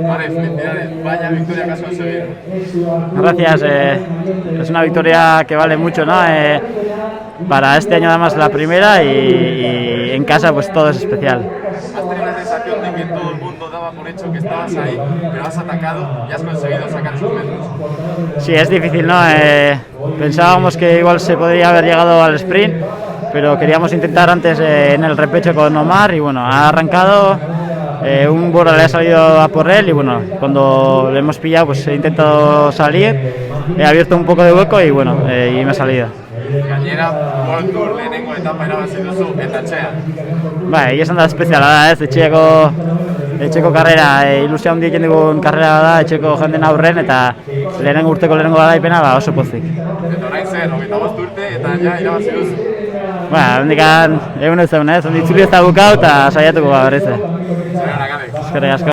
Vale, felicidades. Vaya victoria que has conseguido. Gracias, es una victoria que vale mucho, ¿no? Para este año además la primera y en casa pues todo es especial. Has tenido la sensación de que todo el mundo daba por hecho que estabas ahí, pero has atacado y has conseguido sacar esos metros. Sí, es difícil, ¿no? Pensábamos que igual se podría haber llegado al sprint, pero queríamos intentar antes en el repecho con Omar y bueno, ha arrancado, un burro le ha salido a por él y bueno, cuando le hemos pillado pues he intentado salir, he abierto un poco de hueco y bueno, y me ha salido. Gainera, World Tour lehenengo etapa irabazi duzu eta etxean. Bai, izan da espeziala da, ez, etxeko karrera, ilusia handia egiten dugun karrera da, etxeko jenden aurren eta lehenengo urteko lehenengo garaipena oso pozik. Eta orain zer, 25 urte eta ja irabazi duzu. Handikan egun ez daun, onditzuli ez da bukau eta saiatuko berriz. Zerena, Alex. Eskerrik asko.